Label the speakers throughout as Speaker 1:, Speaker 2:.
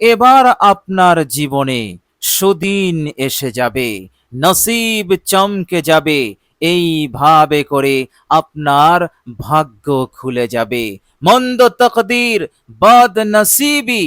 Speaker 1: এবার আপনার জীবনে সুদিন এসে যাবে, নসিব চমকে যাবে। এইভাবে করে আপনার ভাগ্য খুলে যাবে, মন্দ তকদির, বদ নসিবি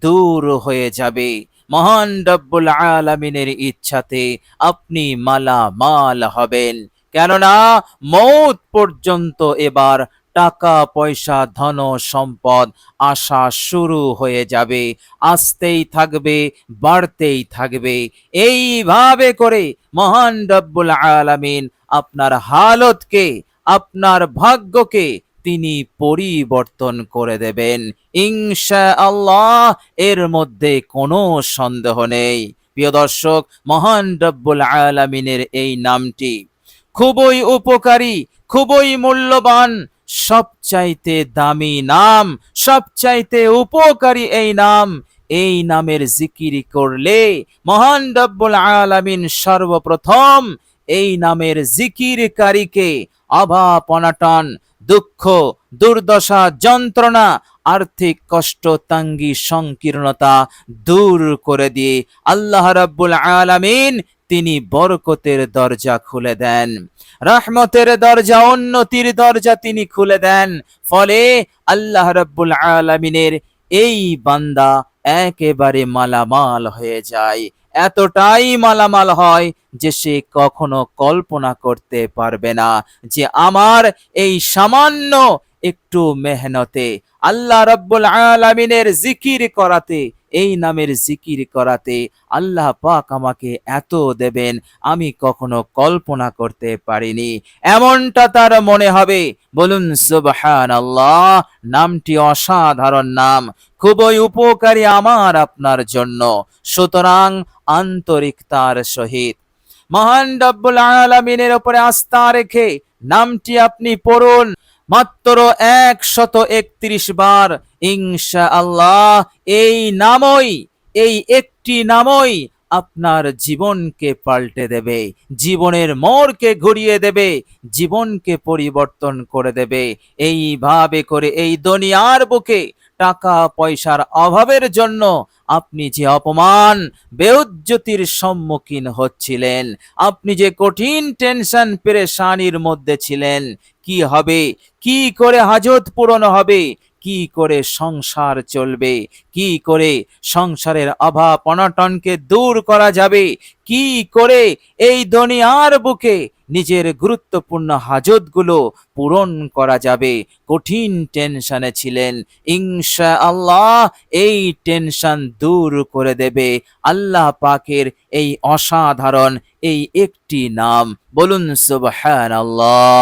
Speaker 1: দূর হয়ে যাবে। মহান রব্বুল আলামিনের ইচ্ছাতে আপনি মালামাল হবেন, কেননা মৌত পর্যন্ত এবার টাকা পয়সা ধন সম্পদ আসা শুরু হয়ে যাবে, আসতেই থাকবে, বাড়তেই থাকবে। এইভাবে করে মহান রব্বুল আলামিন আপনার হালতকে, আপনার ভাগ্যকে তিনি পরিবর্তন করে দেবেন ইনশাআল্লাহ। এর মধ্যে কোনো সন্দেহ নেই। প্রিয় দর্শক, মহান রব্বুল আলামিনের এই নামটি খুবই উপকারী, খুবই মূল্যবান, সবচাইতে দামি নাম, সবচাইতে উপকারী এই নাম। এই নামের জিকির করলে মহান রব্বুল আলামিন সর্বপ্রথম এই নামের জিকিরকারীকে অভাব অনটন, দুঃখ, দুর্দশা, যন্ত্রণা, আর্থিক কষ্ট, তাঙ্গি, সংকীর্ণতা দূর করে দিয়ে আল্লাহ রাব্বুল আলামিন তিনি বরকতের দরজা খুলে দেন, রহমতের দরজা, উন্নতির দরজা তিনি খুলে দেন। ফলে আল্লাহ রাব্বুল আলামিনের এই বান্দা একেবারে মালামাল হয়ে যায়। এতটাই মালামাল হয় যে সে কখনো কল্পনা করতে পারবে না যে আমার এই সামান্য একটু মেহনতে, আল্লাহ রাব্বুল আলামিনের জিকির করাতে, এই নামের জিকির করাতে আল্লাহ পাক আমাকে এত দেবেন আমি কখনো কল্পনা করতে পারিনি, এমনটা তার মনে হবে। বলুন সুবহানাল্লাহ। নামটি অসাধারণ নাম, খুবই উপকারী আমার আপনার জন্য। সুতরাং আন্তরিকতার সহিত মহান রব্বুল আলামিনের উপরে আস্থা রেখে নামটি আপনি পড়ুন মাত্র 131 বার ইনশাআল্লাহ। এই নামই, এই একটি নামই আপনার জীবনকে পাল্টে দেবে, জীবনের মোড়কে ঘুরিয়ে দেবে, জীবনকে পরিবর্তন করে দেবে। এইভাবে করে এই দুনিয়ার বুকে টাকা পয়সার অভাবের জন্য আপনি যে অপমান বেউজ্জতির সম্মুখীন হচ্ছিলেন, আপনি যে কঠিন টেনশন পেরেশানির মধ্যে ছিলেন, কি হবে, কি করে হাজত পূরণ হবে, কি করে সংসার চলবে, কি করে সংসারের অভাব অনটনকে দূর করা যাবে, কি করে এই দুনিয়ার বুকে নিজের গুরুত্বপূর্ণ হাজতগুলো পূরণ করা যাবে, কঠিন টেনশনে ছিলেন। ইনশাআল্লাহ এই টেনশন দূর করে দেবে আল্লাহ পাকের এই অসাধারণ এই একটি নাম। বলুন সুবহানাল্লাহ।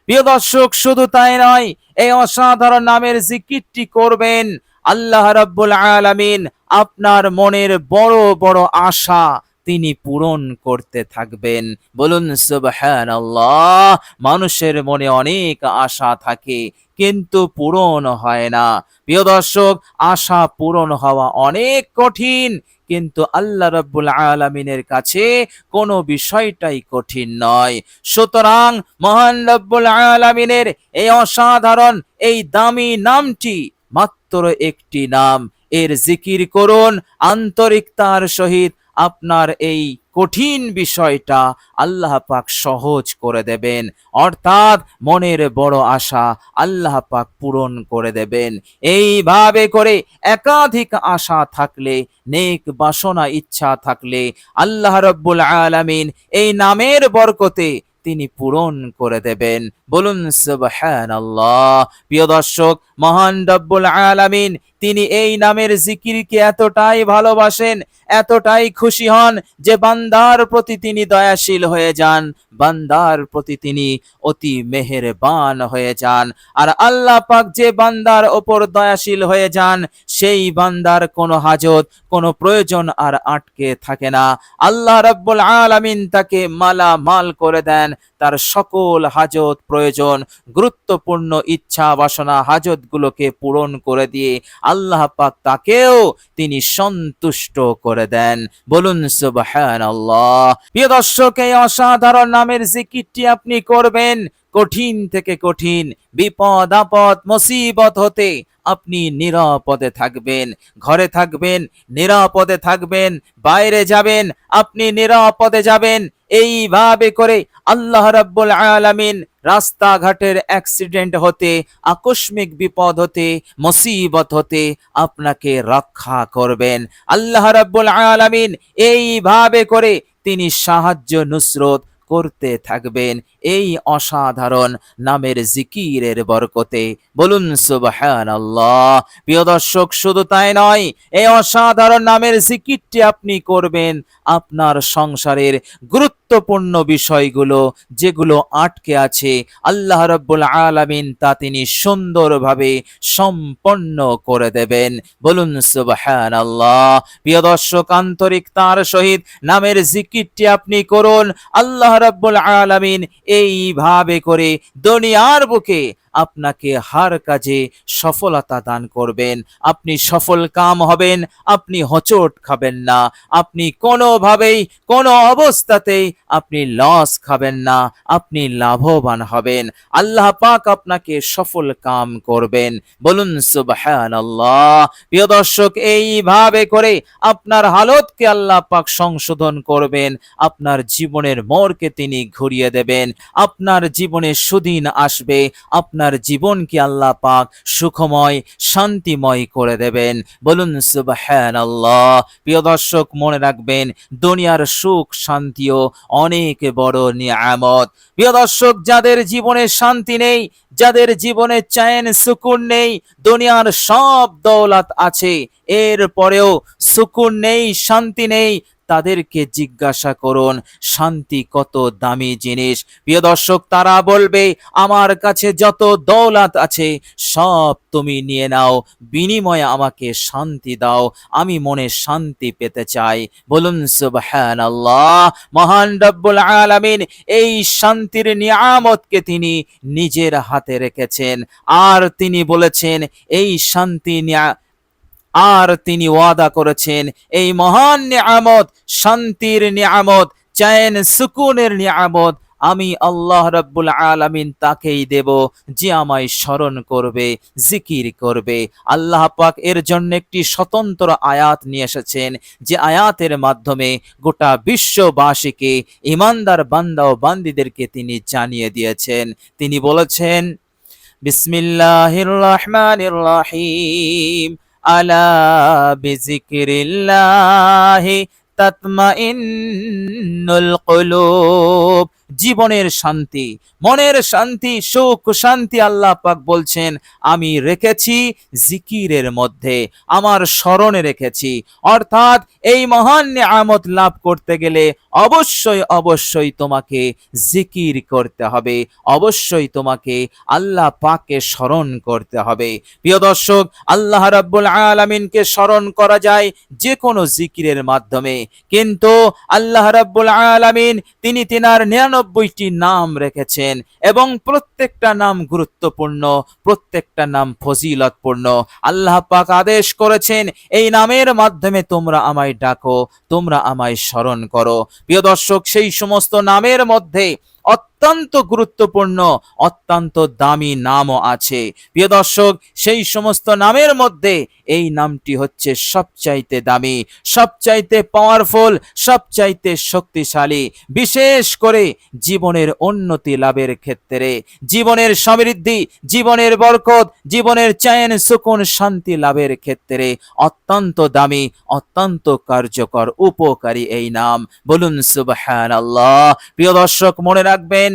Speaker 1: প্রিয় দর্শক, শুধু তাই নয়, এই অসাধারণ নামের জিকিরটি করবেন, আল্লাহ রাব্বুল আলামিন আপনার মনের বড় বড় আশা তিনি পূরণ করতে থাকবেন। বলুন সুবহানাল্লাহ। মানুষের মনে অনেক আশা থাকে কিন্তু পূরণ হয় না। প্রিয় দর্শক, আশা পূরণ হওয়া অনেক কঠিন, কিন্তু আল্লাহ রাব্বুল আলামিনের কাছে কোনো বিষয়টাই কঠিন নয়। সুতরাং মহান রব্বুল আলামিনের এই অসাধারণ এই দামি নামটি মাত্র একটি নাম, এর জিকির করুন আন্তরিকতার সহিত, আপনার এই কঠিন বিষয়টা আল্লাহ পাক সহজ করে দেবেন, অর্থাৎ মনের বড় আশা আল্লাহ পাক পূরণ করে দেবেন। এইভাবে করে একাধিক আশা থাকলে, নেক বাসনা ইচ্ছা থাকলে আল্লাহ রাব্বুল আলামিন এই নামের বরকতে তিনি পূরণ করে দেবেন। বলুন সুবহানাল্লাহ। প্রিয় দর্শক, মহান রব্বুল আলামিন তিনি এই নামের জিকিরকে এতটাই ভালোবাসেন, এতটাই খুশি হন যে বান্দার প্রতি তিনি দয়াশীল হয়ে যান, বান্দার প্রতি তিনি অতি মেহেরবান হয়ে যান। আর আল্লাহ পাক যে বান্দার ওপর দয়াশীল হয়ে যান, সেই বান্দার কোনো হাজত, কোনো প্রয়োজন আর আটকে থাকে না। আল্লাহ রাব্বুল আলামিন তাকে মালামাল করে দেন, তার সকল হাজত, প্রয়োজন, গুরুত্বপূর্ণ ইচ্ছা বাসনা হাজতগুলোকে পূরণ করে দিয়ে আল্লাহ পাক তাকেও তিনি সন্তুষ্ট করে দেন। বলুন সুবহানাল্লাহ। প্রিয় দর্শক, এই অসাধারণ নামের জিকিরটি আপনি করবেন, কঠিন থেকে কঠিন বিপদ আপদ মুসিবত হতে আপনি নিরাপদে থাকবেন। ঘরে থাকবেন নিরাপদে থাকবেন, বাইরে যাবেন আপনি নিরাপদে যাবেন। এইভাবে করে আল্লাহ রাব্বুল আলামিন রাস্তাঘাটের অ্যাক্সিডেন্ট হতে, আকস্মিক বিপদ হতে, মুসিবত হতে আপনাকে রক্ষা করবেন। আল্লাহ রাব্বুল আলামিন এইভাবে করে তিনি সাহায্য নুসরত করতে থাকবেন এই অসাধারণ নামের জিকিরের বরকতে। বলুন সুবহানাল্লাহ। প্রিয় দর্শক, শুধু তাই নয়, এই অসাধারণ নামের জিকিরটি আপনি করবেন আপনার সংসারের গুরুত্বপূর্ণ বিষয়গুলো যেগুলো আটকে আছে, আল্লাহ রাব্বুল আলামিন তা তিনি সুন্দরভাবে সম্পন্ন করে দেবেন। বলুন সুবহানাল্লাহ। প্রিয় দর্শক, আন্তরিকতার সহিত নামের জিকিরটি আপনি করুন। আল্লাহ রাব্বুল আলামিন এইভাবে করে দুনিয়ার বুকে আপনাকে হার কাজে সফলতা দান করবেন। আপনি সফল কাম হবেন, আপনি হোঁচট খাবেন না, আপনি কোনোভাবেই কোনো অবস্থাতেই আপনি লস খাবেন না, আপনি লাভবান হবেন। আল্লাহ পাক আপনাকে সফল কাম করবেন। বলুন সুবহানাল্লাহ। প্রিয় দর্শক, এইভাবে করে আপনার হালতকে আল্লাহ পাক সংশোধন করবেন, আপনার জীবনের মোড়কে তিনি ঘুরিয়ে দেবেন, আপনার জীবনে সুদিন আসবে, আপনার জীবনকে আল্লাহ পাক সুখময় শান্তিময় করে দেবেন। বলুন সুবহানাল্লাহ। প্রিয় দর্শক, মনে রাখবেন দুনিয়ার সুখ শান্তিও অনেক বড় নিয়ামত। প্রিয় দর্শক, যাদের জীবনে শান্তি নেই, যাদের জীবনে চैन সুকুন নেই, দুনিয়ার সব দৌলত আছে এরপরেও সুকুন নেই, শান্তি নেই, তাদেরকে জিজ্ঞাসা করুন শান্তি কত দামি জিনিস। প্রিয় দর্শক, তারা বলবে আমার কাছে যত দৌলত আছে সব তুমি নিয়ে নাও, বিনিময়ে আমাকে শান্তি দাও, আমি মনে শান্তি পেতে চাই। বলুন সুবহানাল্লাহ। মহান রব্বুল আলামিন এই শান্তির নিয়ামতকে তিনি নিজের হাতে রেখেছেন, আর তিনি বলেছেন এই শান্তি আর তিনি ওয়াদা করেছেন এই মহান নিয়ামত, শান্তির নিয়ামত, চैन সুকুনের নিয়ামত আমি আল্লাহ রাব্বুল আলামিন তাকেই দেব যে আমায় স্মরণ করবে, জিকির করবে। আল্লাহ পাক এর জন্য একটি স্বতন্ত্র আয়াত নিয়ে এসেছেন, যে আয়াতের মাধ্যমে গোটা বিশ্ববাসীকে, ইমানদার বান্দা ও বান্দীদেরকে তিনি জানিয়ে দিয়েছেন। তিনি বলেছেন, বিসমিল্লাহির রহমানির রহিম, আলা বিজিকিরিল্লাহি তাতমাইন্নুল কুলুব। জীবনের শান্তি, মনের শান্তি, সুখ শান্তি আল্লাহ পাক বলছেন আমি রেখেছি জিকিরের মধ্যে, আমার স্মরণে রেখেছি। অর্থাৎ এই মহান নিয়ামত লাভ করতে গেলে অবশ্যই অবশ্যই তোমাকে জিকির করতে হবে, অবশ্যই তোমাকে আল্লাহ পাককে স্মরণ করতে হবে। প্রিয় দর্শক, আল্লাহ রাব্বুল আলামিনকে স্মরণ করা যায় যে কোনো জিকিরের মাধ্যমে, কিন্তু আল্লাহ রাব্বুল আলামিন তিনি তিনার 99টি নাম রেখেছেন এবং প্রত্যেকটা নাম গুরুত্বপূর্ণ, প্রত্যেকটা নাম ফজিলতপূর্ণ। আল্লাহ পাক আদেশ করেছেন এই নামের মাধ্যমে তোমরা আমায় ডাকো, তোমরা আমায় স্মরণ করো। প্রিয় দর্শক, সেই সমস্ত নামের মধ্যে অত্যন্ত গুরুত্বপূর্ণ, অত্যন্ত দামি নামও আছে। প্রিয় দর্শক, সেই সমস্ত নামের মধ্যে এই নামটি হচ্ছে সবচাইতে দামি, সবচাইতে পাওয়ারফুল, সবচাইতে শক্তিশালী, বিশেষ করে জীবনের উন্নতি লাভের ক্ষেত্রে, জীবনের সমৃদ্ধি, জীবনের বরকত, জীবনের চैन সুকুন শান্তি লাভের ক্ষেত্রে অত্যন্ত দামি, অত্যন্ত কার্যকর, উপকারী এই নাম। বলুন সুবহানাল্লাহ। প্রিয় দর্শক, মনে রাখবেন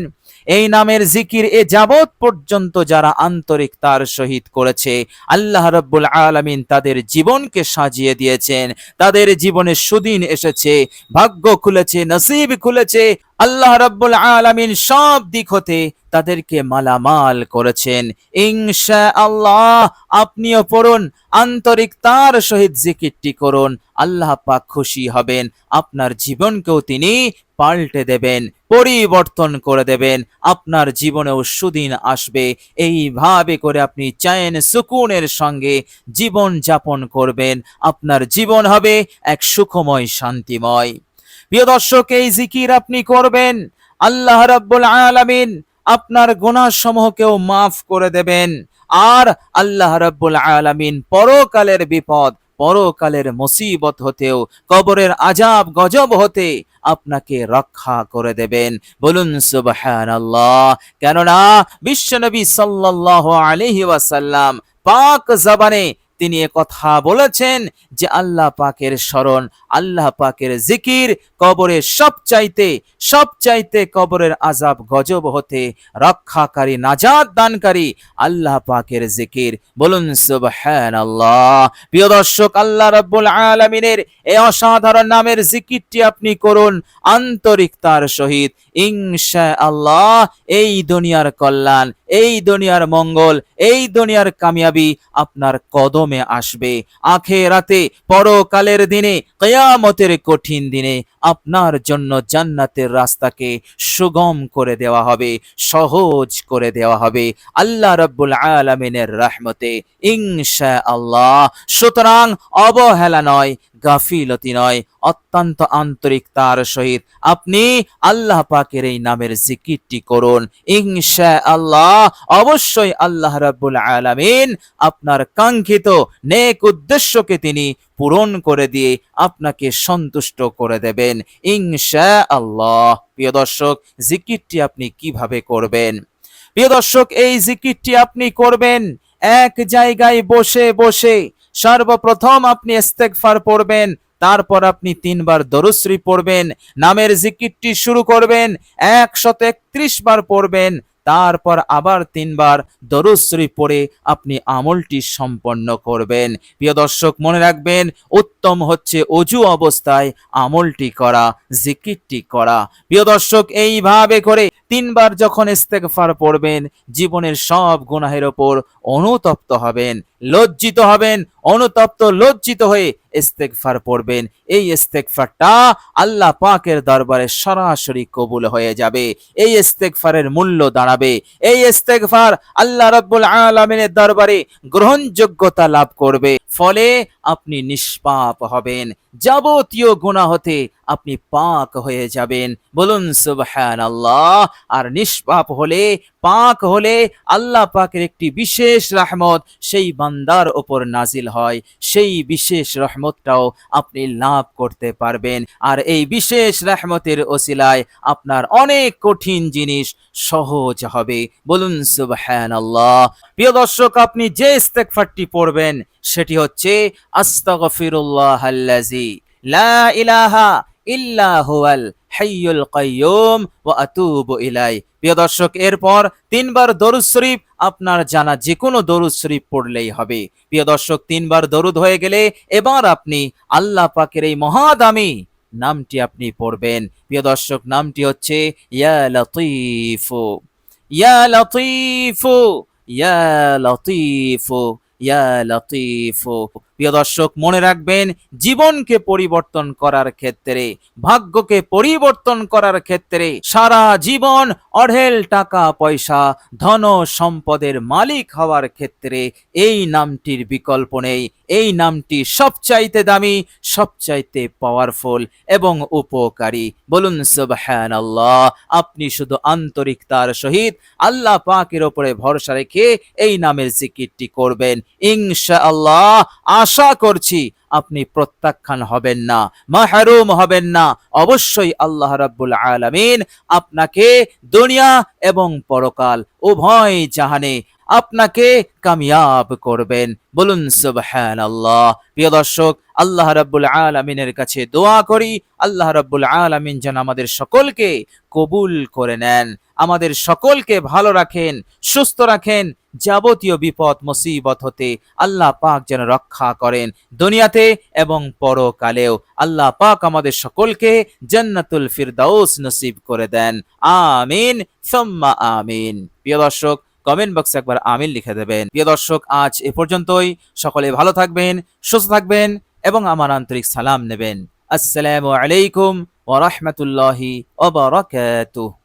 Speaker 1: এই নামের জিকির এ যাবত পর্যন্ত যারা আন্তরিকতার সহিত করেছে, আল্লাহ রাব্বুল আলামিন তাদের জীবনকে সাজিয়ে দিয়েছেন, তাদের জীবনে সুদিন এসেছে, ভাগ্য খুলেছে, নসিব খুলেছে। আল্লাহ রাব্বুল আলামিন সব দিক হতে তাদেরকে মালামাল করেছেন। ইনশাআল্লাহ আপনিও পড়ুন, আন্তরিকতার সহিত জিকিরটি করুন, আল্লাহ পাক খুশি হবেন, আপনার জীবনকেও তিনি পাল্টে দেবেন, পরিবর্তন করে দেবেন, আপনার জীবনেও সুদিন আসবে। এইভাবে করে আপনি চैन সুকুনের সঙ্গে জীবন যাপন করবেন, আপনার জীবন হবে এক সুখময় শান্তিময়। প্রিয় দর্শক, এই জিকির আপনি করবেন, আল্লাহ রাব্বুল আলামিন আপনার গুনাহসমূহকেও মাফ করে দেবেন। আর আল্লাহ রাব্বুল আলামিন পরকালের বিপদ, পরকালের মুসিবত হতেও, কবরের আযাব গজব হতে আপনাকে রক্ষা করে দেবেন। বলুন সুবহানাল্লাহ। কেননা বিশ্বনবী সাল্লাল্লাহু আলাইহি ওয়াসাল্লাম পাক জবানে তিনি কথা বলেছেন যে আল্লাহ পাকের স্মরণ, আল্লাহ পাকের জিকির কবরের সবচাইতে কবরের আযাব গজব হতে রক্ষাকারী, নাজাত দানকারী আল্লাহ পাকের জিকির। বলুন সুবহানাল্লাহ। প্রিয় দর্শক, আল্লাহ রাব্বুল আলামিনের এই অসাধারণ নামের জিকিরটি আপনি করুন আন্তরিকতার সহিত। ইনশাআল্লাহ এই দুনিয়ার কল্যাণ, এই দুনিয়ার মঙ্গল, এই দুনিয়ার কামিয়াবি আপনার কদমে আসবে। আখিরাতে, পরকালের দিনে, কিয়ামতের কঠিন দিনে আপনার জন্য জান্নাতের রাস্তাকে সুগম করে দেওয়া হবে, সহজ করে দেওয়া হবে আল্লাহ রাব্বুল আলামিনের রহমতে ইনশাআল্লাহ। সুতরাং অবহেলা নয়, গাফিলতি নয়, অত্যন্ত আন্তরিকতার সহিত আপনি আল্লাহ পাকের এই নামের জিকিরটি করুন। ইনশাআল্লাহ অবশ্যই আল্লাহ রাব্বুল আলামিন আপনার কাঙ্ক্ষিত নেক উদ্দেশ্যকে তিনি পূরণ করে দিয়ে আপনাকে সন্তুষ্ট করে দেবেন ইনশাআল্লাহ। প্রিয় দর্শক, জিকিরটি আপনি কিভাবে করবেন? প্রিয় দর্শক, এই জিকিরটি আপনি করবেন এক জায়গায় বসে বসে। সর্বপ্রথম আপনি ইস্তেগফার পড়বেন, তারপর আপনি 3 বার দরুদ শরীফ পড়বেন। নামের জিকিরটি শুরু করবেন 131 বার পড়বেন, তারপর আবার 3 বার দরুদ শরীফ পড়ে আপনি আমলটি সম্পন্ন করবেন। প্রিয় দর্শক, মনে রাখবেন উত্তম হচ্ছে অজু অবস্থায় আমলটি করা, জিকিরটি করা। প্রিয় দর্শক, এইভাবে করে 3 বার যখন ইস্তেগফার পড়বেন, জীবনের সব গুনাহের ওপর অনুতপ্ত হবেন, লজ্জিত হবেন, অনুতপ্ত লজ্জিত হয়ে ইস্তেগফার পড়বেন। এই ইস্তেগফারটা আল্লাহ পাকের দরবারে সরাসরি কবুল হয়ে যাবে। এই ইস্তেগফারের মূল্য দাঁড়াবে। এই ইস্তেগফার আল্লাহ রাব্বুল আলামিনের দরবারে গ্রহণযোগ্যতা লাভ করবে। ফলে আপনি নিষ্পাপ হবেন, যাবতীয় গুনাহ হতে আপনি পাক হয়ে যাবেন। বলুন সুবহানাল্লাহ। আর নিষ্পাপ হলে, পাক হলে আল্লাহ পাকের একটি বিশেষ রহমত সেই বান্দার ওপর নাজিল হয়। সেই বিশেষ রহমতটাও আপনি লাভ করতে পারবেন। আর এই বিশেষ রহমতের ওসিলায় আপনার অনেক কঠিন জিনিস সহজ হবে। বলুন সুবহানাল্লাহ। প্রিয় দর্শক, আপনি যে ইস্তেগফারটি পড়বেন সেটি হচ্ছে আস্তাগফিরুল্লাহাল্লাযী লা ইলাহা ইল্লা হুয়াল হাইয়ুল কাইয়্যুম ওয়া আতুবু ইলাই। প্রিয় দর্শক, এরপর 3 বার দরুদ শরীফ, আপনার জানা যে কোনো দরুদ শরীফ পড়লেই হবে। প্রিয় দর্শক, 3 বার দরুদ হয়ে গেলে এবার আপনি আল্লাহ পাকের এই মহাদামি নামটি আপনি পড়বেন। প্রিয় দর্শক, নামটি হচ্ছে ইয়া লতীফু, ইয়া লতীফু, ইয়া লতীফু, ইয়া লতীফু। প্রিয় দর্শক, মনে রাখবেন জীবনকে পরিবর্তন করার ক্ষেত্রে, ভাগ্যকে পরিবর্তন করার ক্ষেত্রে, সারা জীবন অঢেল টাকা পয়সা, ধন সম্পদের মালিক হওয়ার ক্ষেত্রে এই নামটির বিকল্প নেই। এই নামটি সবচাইতে দামি, সবচাইতে পাওয়ারফুল এবং উপকারী। বলুন সুবহানাল্লাহ। আপনি শুধু আন্তরিকতার সহিত আল্লাহ পাকের উপরে ভরসা রেখে এই নামের জিকিরটি করবেন। ইনশাআল্লাহ আশা করছি আপনি প্রত্যাখ্যান হবেন না, মাহরুম হবেন না। অবশ্যই আল্লাহ রাব্বুল আলামিন আপনাকে দুনিয়া এবং পরকাল উভয় জাহানে আপনাকে কামিয়াব করবেন। বলুন সুবহানাল্লাহ। প্রিয় দর্শক, আল্লাহ রাব্বুল আলামিনের কাছে দোয়া করি আল্লাহ রাব্বুল আলামিন যেন আমাদের সকলকে কবুল করে নেন, আমাদের সকলকে ভালো রাখেন, সুস্থ রাখেন, যাবতীয় বিপদ মুসিবত হতে আল্লাহ পাক যেন রক্ষা করেন দুনিয়াতে এবং পরকালেও। আল্লাহ পাক আমাদের সকলকে জান্নাতুল ফিরদাউস নসিব করে দেন। আমিন সুম্মা আমিন। প্রিয় দর্শক, কমেন্ট বক্সে একবার আমিন লিখে দেবেন। প্রিয় দর্শক, আজ এ পর্যন্তই। সকলে ভালো থাকবেন, সুস্থ থাকবেন এবং আমার আন্তরিক সালাম নেবেন। আসসালামু আলাইকুম ওয়া রাহমাতুল্লাহি ওয়া বারাকাতুহু।